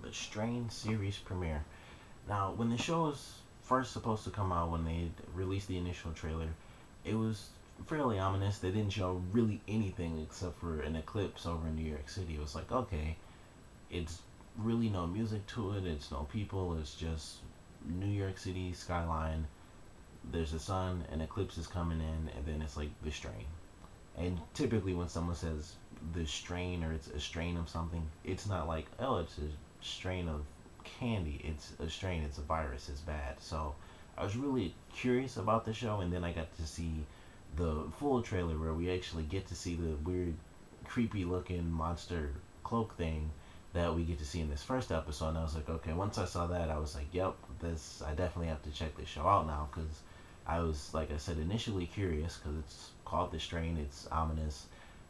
the Strain series premiere. Now, when the show was first supposed to come out, when they released the initial trailer, it was fairly ominous. They didn't show really anything except for an eclipse over in New York City. It was like, okay, it's really no music to it, it's no people, it's just New York City skyline. There's a sun, an eclipse is coming in, and then it's like the strain. And typically, when someone says the strain or it's a strain of something, it's not like, oh, it's a strain of candy. It's a strain, it's a virus, it's bad. So I was really curious about the show, and then I got to see the full trailer where we actually get to see the weird, creepy looking monster cloak thing that we get to see in this first episode. And I was like, okay, once I saw that, I was like, yep, this, I definitely have to check this show out now because I was, like I said, initially curious because it's called The Strain, it's ominous.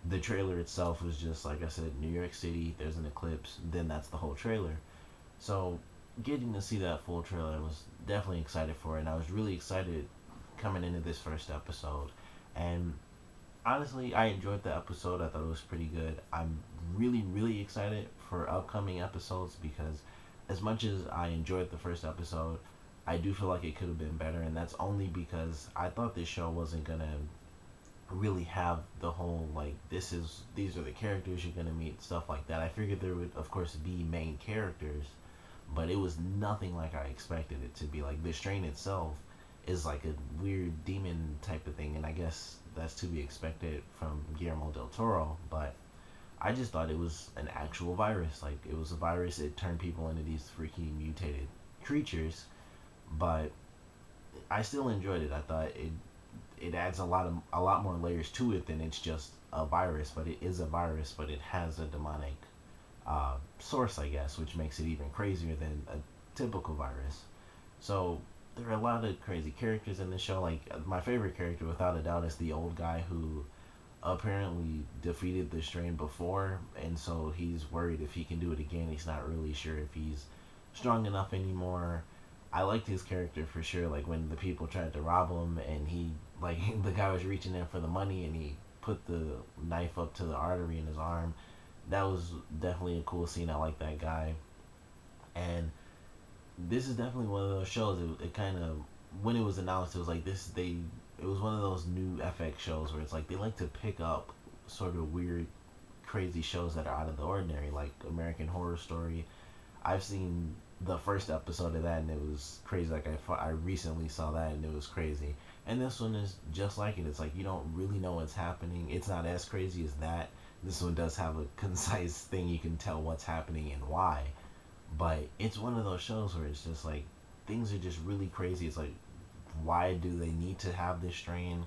The trailer itself was just, like I said, New York City, there's an eclipse, then that's the whole trailer. So, getting to see that full trailer, I was definitely excited for it, and I was really excited coming into this first episode. And honestly, I enjoyed the episode. I thought it was pretty good. I'm really, really excited for upcoming episodes because, as much as I enjoyed the first episode, I do feel like it could have been better, and that's only because I thought this show wasn't gonna really have the whole like these are the characters you're gonna meet, stuff like that. I figured there would of course be main characters, but it was nothing like I expected it to be. Like the strain itself is like a weird demon type of thing, and I guess that's to be expected from Guillermo del Toro. But I just thought it was an actual virus. Like it was a virus. It turned people into these freaky mutated creatures, but I still enjoyed it. I thought it adds a lot more layers to it than it's just a virus. But it is a virus, but it has a demonic source, I guess, which makes it even crazier than a typical virus. So there are a lot of crazy characters in the show. Like my favorite character, without a doubt, is the old guy who apparently defeated the strain before, and so he's worried if he can do it again. He's not really sure if he's strong enough anymore. I liked his character for sure. Like when the people tried to rob him, and he like the guy was reaching in for the money, and he put the knife up to the artery in his arm. That was definitely a cool scene. I like that guy, and this is definitely one of those shows. It kind of when it was announced, it was like this. It was one of those new FX shows where it's like they like to pick up sort of weird, crazy shows that are out of the ordinary, like American Horror Story. I've seen the first episode of that and it was crazy. Like I recently saw that and it was crazy. And this one is just like it. It's like you don't really know what's happening. It's not as crazy as that. This one does have a concise thing. You can tell what's happening and why. But it's one of those shows where it's just like things are just really crazy. It's like why do they need to have this strain?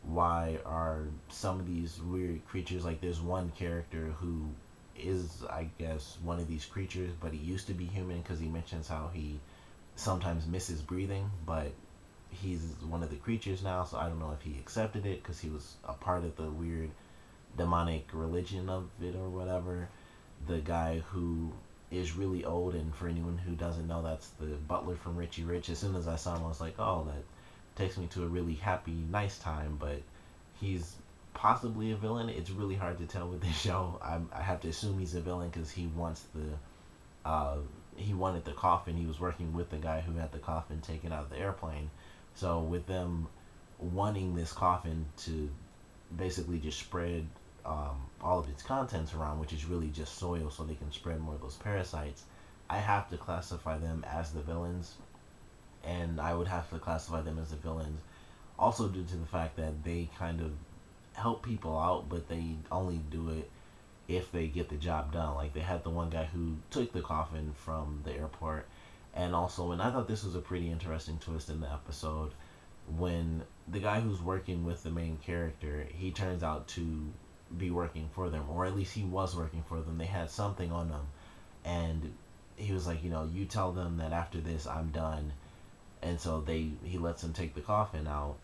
Why are some of these weird creatures, like there's one character who is I guess one of these creatures, but he used to be human because he mentions how he sometimes misses breathing, but he's one of the creatures now, so I don't know if he accepted it because he was a part of the weird demonic religion of it or whatever. The guy who is really old, and for anyone who doesn't know, that's the butler from Richie Rich. As soon as I saw him, I was like, oh, that takes me to a really happy, nice time, but he's possibly a villain. It's really hard to tell with this show. I have to assume he's a villain because he wanted the coffin. He was working with the guy who had the coffin taken out of the airplane. So with them wanting this coffin to basically just spread all of its contents around, which is really just soil, so they can spread more of those parasites, I have to classify them as the villains, and I would have to classify them as the villains also due to the fact that they kind of help people out, but they only do it if they get the job done. Like they had the one guy who took the coffin from the airport, and also, and I thought this was a pretty interesting twist in the episode, when the guy who's working with the main character, he turns out to be working for them, or at least he was working for them. They had something on them, and he was like, you tell them that after this I'm done, and so he lets them take the coffin out,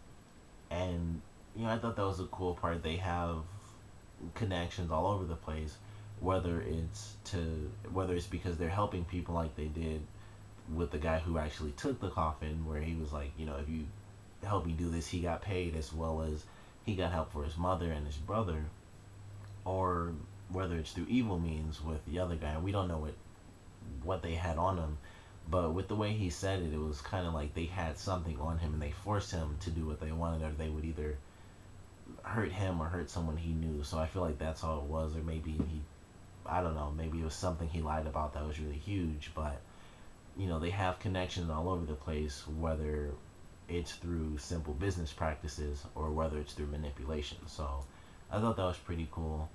and I thought that was a cool part. They have connections all over the place, whether it's because they're helping people like they did with the guy who actually took the coffin, where he was like, if you help me do this, he got paid, as well as he got help for his mother and his brother, or whether it's through evil means with the other guy. And we don't know what they had on him. But with the way he said it, it was kind of like they had something on him and they forced him to do what they wanted, or they would either hurt him or hurt someone he knew. So I feel like that's all it was, or maybe he, I don't know, maybe it was something he lied about that was really huge. But they have connections all over the place, whether it's through simple business practices or whether it's through manipulation. So I thought that was pretty cool.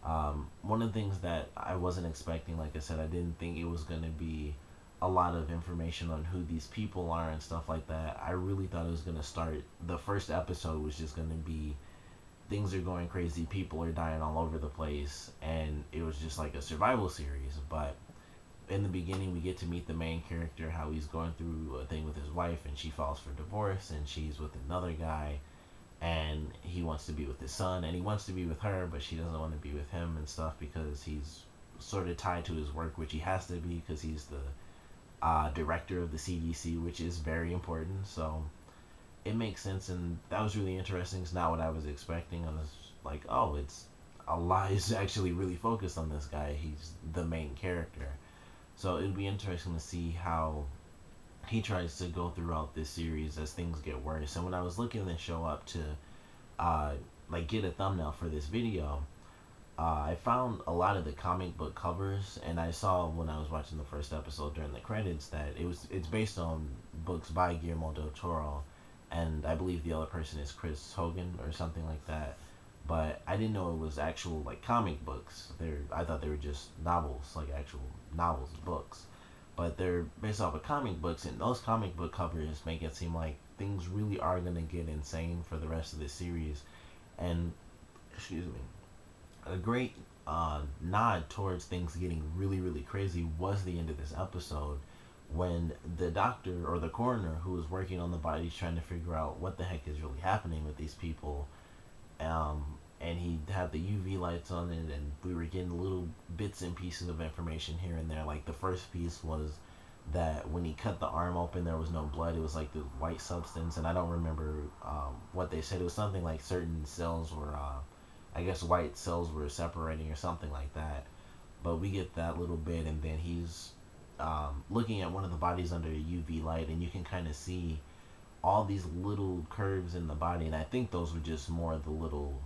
One of the things that I wasn't expecting, like I said, I didn't think it was going to be a lot of information on who these people are and stuff like that. I really thought it was going to start, the first episode was just going to be things are going crazy, people are dying all over the place, and it was just like a survival series. But in the beginning, we get to meet the main character, how he's going through a thing with his wife, and she files for divorce, and she's with another guy, and he wants to be with his son, and he wants to be with her, but she doesn't want to be with him and stuff because he's sort of tied to his work, which he has to be because he's the director of the CDC, which is very important. So it makes sense, and that was really interesting. It's not what I was expecting. I was like, oh, it's a lot is actually really focused on this guy. He's the main character. So it'd be interesting to see how he tries to go throughout this series as things get worse. And when I was looking this show up to get a thumbnail for this video, I found a lot of the comic book covers, and I saw when I was watching the first episode during the credits that it's based on books by Guillermo del Toro, and I believe the other person is Chris Hogan or something like that. But I didn't know it was actual like comic books. I thought they were just novels, like actual novels, books. But they're based off of comic books, and those comic book covers make it seem like things really are gonna get insane for the rest of the series. And excuse me, a great nod towards things getting really, really crazy was the end of this episode when the doctor or the coroner who was working on the bodies trying to figure out what the heck is really happening with these people, and he had the UV lights on it, and we were getting little bits and pieces of information here and there. Like the first piece was that when he cut the arm open, there was no blood. It was like the white substance, and I don't remember what they said. It was something like certain cells were, I guess, white cells were separating or something like that. But we get that little bit, and then he's looking at one of the bodies under a UV light, and you can kind of see all these little curves in the body, and I think those were just more of the little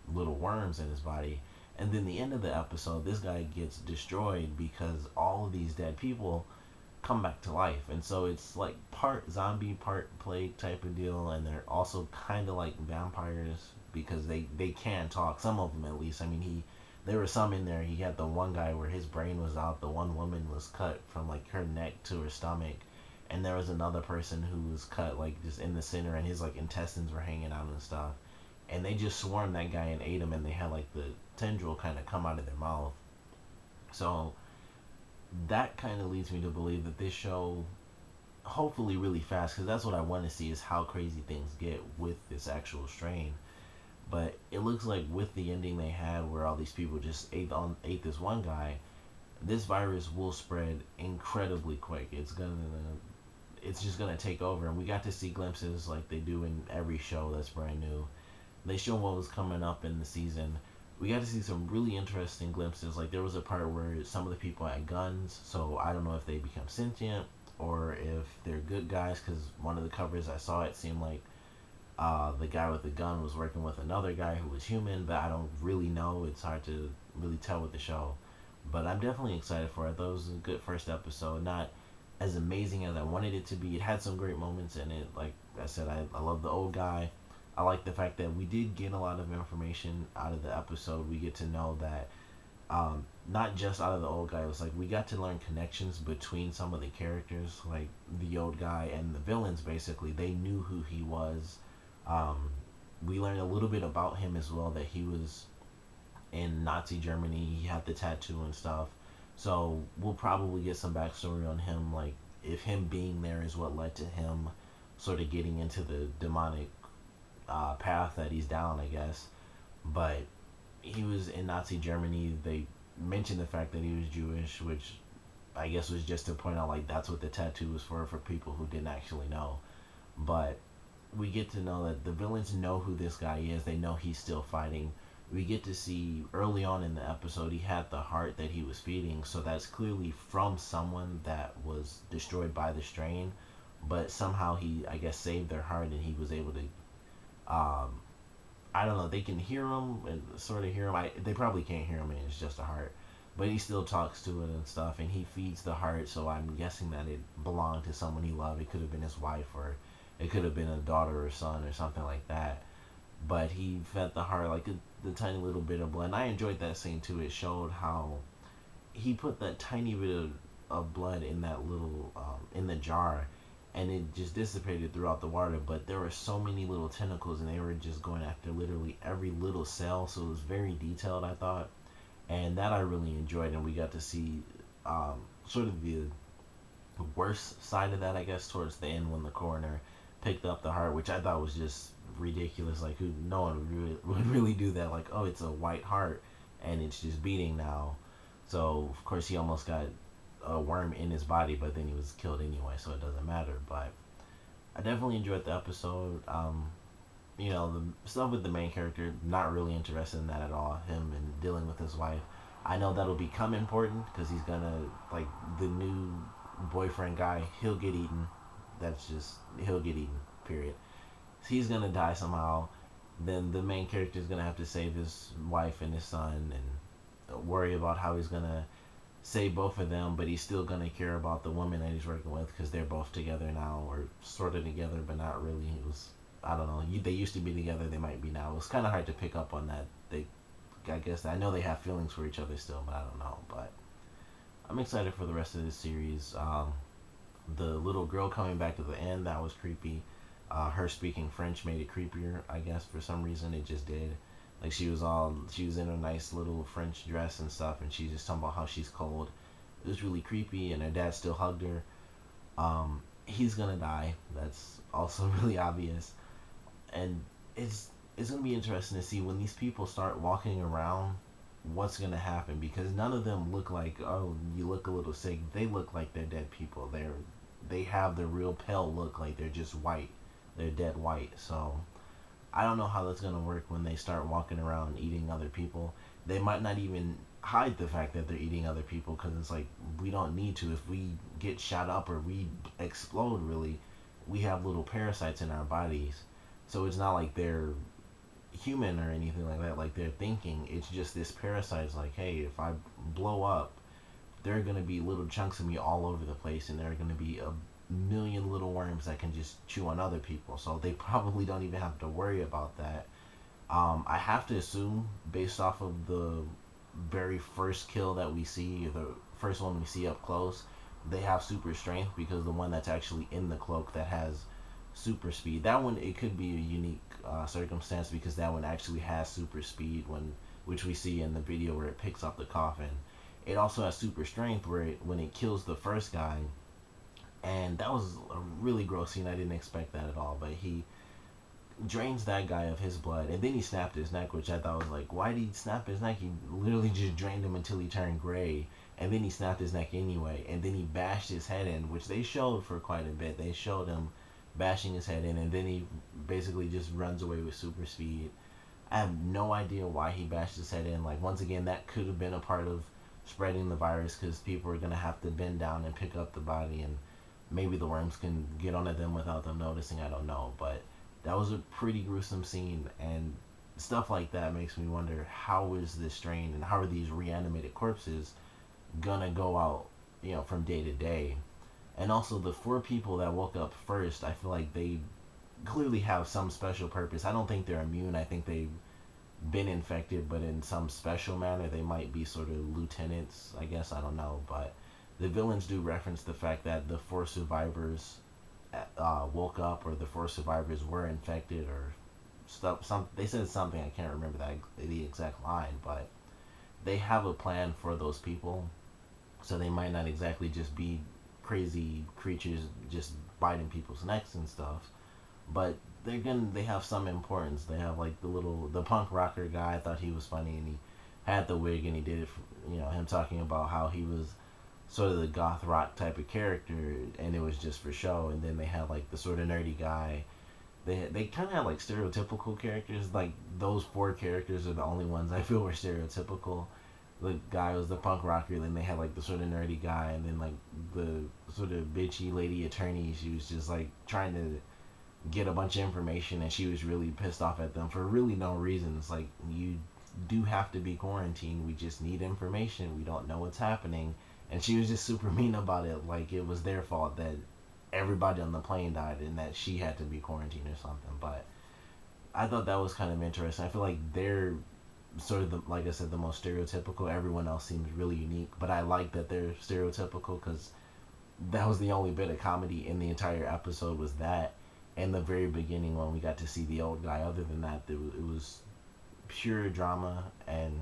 worms in his body. And then the end of the episode, this guy gets destroyed because all of these dead people come back to life, and so it's like part zombie, part plague type of deal, and they're also kind of like vampires because they can talk. Some of them, at least. I mean, there were some in there. He had the one guy where his brain was out. The one woman was cut from like her neck to her stomach. And there was another person who was cut like just in the center, and his like intestines were hanging out and stuff. And they just swarmed that guy and ate him, and they had like the tendril kind of come out of their mouth. So that kind of leads me to believe that this show, hopefully really fast, because that's what I want to see, is how crazy things get with this actual strain. But it looks like with the ending they had, where all these people just ate this one guy, this virus will spread incredibly quick. It's just gonna take over, and we got to see glimpses like they do in every show that's brand new. They show what was coming up in the season. We got to see some really interesting glimpses. Like there was a part where some of the people had guns, so I don't know if they become sentient or if they're good guys, because one of the covers I saw, it seemed like the guy with the gun was working with another guy who was human, but I don't really know. It's hard to really tell with the show. But I'm definitely excited for it. That was a good first episode. Not as amazing as I wanted it to be. It had some great moments in it. Like I said, I love the old guy. I like the fact that we did get a lot of information out of the episode. We get to know that not just out of the old guy. It was like we got to learn connections between some of the characters, like the old guy and the villains. Basically, they knew who he was. We learned a little bit about him as well, that he was in Nazi Germany. He had the tattoo and stuff. So we'll probably get some backstory on him, like if him being there is what led to him sort of getting into the demonic path that he's down, I guess. But he was in Nazi Germany. They mentioned the fact that he was Jewish, which I guess was just to point out like that's what the tattoo was for people who didn't actually know. But we get to know that the villains know who this guy is. They know he's still fighting. we get to see early on in the episode he had the heart that he was feeding, so that's clearly from someone that was destroyed by the strain, but somehow he, I guess, saved their heart and he was able to, um, I don't know, they can hear him and sort of hear him. They probably can't hear him and it's just a heart, but he still talks to it and stuff, and he feeds the heart, so I'm guessing that it belonged to someone he loved. It could have been his wife, or it could have been a daughter or son or something like that, but he fed the heart like the tiny little bit of blood. And I enjoyed that scene too. It showed how he put that tiny bit of blood in that little in the jar, and it just dissipated throughout the water. But there were so many little tentacles, and they were just going after literally every little cell. So it was very detailed, I thought, and that I really enjoyed. And we got to see sort of the worst side of that, I guess, towards the end when the coroner picked up the heart, which I thought was just ridiculous. Like, who? No one would really do that. Like, oh, it's a white heart, and it's just beating now. So of course he almost got a worm in his body, but then he was killed anyway, so it doesn't matter. But I definitely enjoyed the episode. The stuff with the main character, not really interested in that at all. Him and dealing with his wife. I know that'll become important because he's gonna, like, the new boyfriend guy. He'll get eaten. That's just, he'll get eaten. Period. He's gonna die somehow. Then the main character is gonna have to save his wife and his son, and worry about how he's gonna save both of them, but he's still gonna care about the woman that he's working with because they're both together now, or sort of together, but not really. It was, I don't know. They used to be together. They might be now. It was kind of hard to pick up on that. I guess, I know they have feelings for each other still, but I don't know. But I'm excited for the rest of this series. The little girl coming back at the end, that was creepy. Her speaking French made it creepier, I guess, for some reason. It just did. Like, she was in a nice little French dress and stuff, and she's just talking about how she's cold. It was really creepy, and her dad still hugged her. He's gonna die. That's also really obvious. And it's gonna be interesting to see when these people start walking around, what's gonna happen, because none of them look like, oh, you look a little sick. They look like they're dead people. They have the real pale look, like they're just white. They're dead white. So I don't know how that's gonna work when they start walking around eating other people. They might not even hide the fact that they're eating other people, because it's like, we don't need to. If we get shot up or we explode, really, we have little parasites in our bodies. So it's not like they're human or anything like that, like they're thinking. It's just this parasite's like, hey, if I blow up, there are going to be little chunks of me all over the place, and there are going to be a million little worms that can just chew on other people. So they probably don't even have to worry about that. I have to assume, based off of the very first kill that we see, the first one we see up close, they have super strength, because the one that's actually in the cloak that has super speed, that one, it could be a unique circumstance, because that one actually has super speed, which we see in the video where it picks up the coffin. It also has super strength where when it kills the first guy, and that was a really gross scene. I didn't expect that at all, but he drains that guy of his blood, and then he snapped his neck, which I thought was like, why did he snap his neck? He literally just drained him until he turned gray, and then he snapped his neck anyway, and then he bashed his head in, which they showed for quite a bit. They showed him bashing his head in, and then he basically just runs away with super speed. I have no idea why he bashed his head in. Like, once again, that could have been a part of spreading the virus, because people are going to have to bend down and pick up the body, and maybe the worms can get onto them without them noticing. I don't know, but that was a pretty gruesome scene, and stuff like that makes me wonder, how is this strain, and how are these reanimated corpses gonna go out, from day to day? And also, the 4 people that woke up first, I feel like they clearly have some special purpose. I don't think they're immune. I think they've been infected, but in some special manner. They might be sort of lieutenants, I guess. I don't know. But the villains do reference the fact that the 4 survivors woke up, or the 4 survivors were infected, or stuff. They said something, I can't remember the exact line, but they have a plan for those people, so they might not exactly just be crazy creatures just biting people's necks and stuff, but they have some importance. They have, like, the punk rocker guy. I thought he was funny, and he had the wig, and he did it for, him talking about how he was sort of the goth rock type of character, and it was just for show. And then they had, like, the sort of nerdy guy, They kind of had like stereotypical characters. Like those four characters are the only ones I feel were stereotypical. The guy was the punk rocker, then they had like the sort of nerdy guy, and then like the sort of bitchy lady attorney. She was just like trying to get a bunch of information, and she was really pissed off at them for really no reasons. Like, you do have to be quarantined. We just need information. We don't know what's happening. And she was just super mean about it, like it was their fault that everybody on the plane died and that she had to be quarantined or something. But I thought that was kind of interesting. I feel like they're sort of the, like I said, the most stereotypical. Everyone else seems really unique, but I like that they're stereotypical because that was the only bit of comedy in the entire episode was that. In the very beginning when we got to see the old guy. Other than that, it was pure drama, and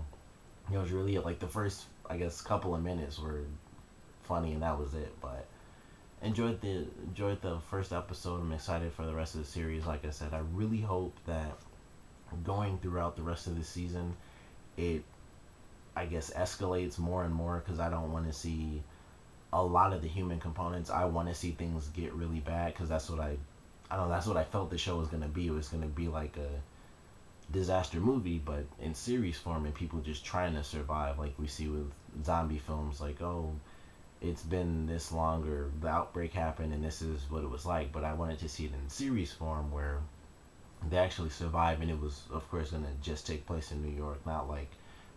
it was really like the first, I guess, couple of minutes were funny, and that was it. But enjoyed the first episode. I'm excited for the rest of the series. Like I said, I really hope that going throughout the rest of the season, it, I guess, escalates more and more because I don't want to see a lot of the human components. I want to see things get really bad because that's what I don't know. That's what I felt the show was gonna be. It was gonna be like a disaster movie, but in series form, and people just trying to survive, like we see with zombie films. Like, oh, it's been this long, or the outbreak happened, and this is what it was like. But I wanted to see it in series form where they actually survive, and it was, of course, gonna just take place in New York, not like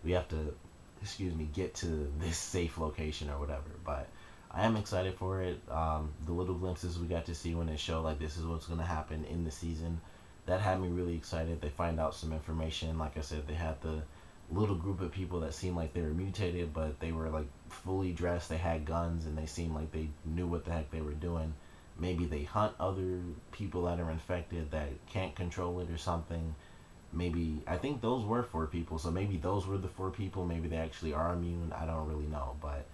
we have to, excuse me, get to this safe location or whatever. But I am excited for it. The little glimpses we got to see when it showed like this is what's gonna happen in the season, that had me really excited. They find out some information. Like I said, they had the little group of people that seemed like they were mutated, but they were like fully dressed. They had guns, and they seemed like they knew what the heck they were doing. Maybe they hunt other people that are infected that can't control it or something. Maybe I think those were four people, so maybe those were the four people. Maybe they actually are immune. I don't really know, but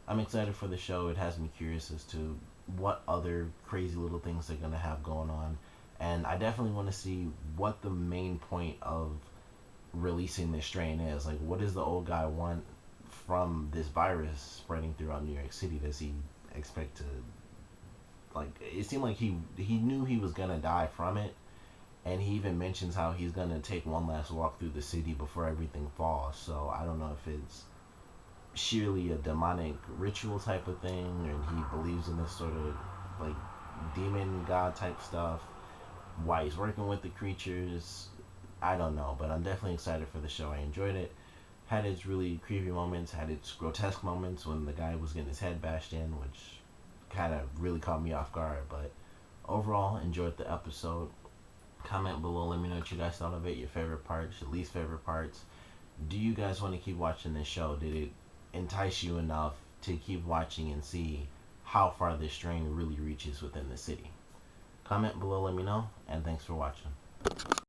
I'm excited for the show. It has me curious as to what other crazy little things they're gonna have going on, and I definitely want to see what the main point of releasing this strain is. Like, what does the old guy want from this virus spreading throughout New York City? Does he expect to, like? It seemed like he knew he was gonna die from it, and he even mentions how he's gonna take one last walk through the city before everything falls. So I don't know if it's sheerly a demonic ritual type of thing, and he believes in this sort of like demon god type stuff. Why he's working with the creatures, I don't know, but I'm definitely excited for the show. I enjoyed it. Had its really creepy moments, had its grotesque moments when the guy was getting his head bashed in, which kind of really caught me off guard. But overall, enjoyed the episode. Comment below, let me know what you guys thought of it, your favorite parts, your least favorite parts. Do you guys want to keep watching this show? Did it entice you enough to keep watching and see how far this strain really reaches within the city? Comment below, let me know, and thanks for watching.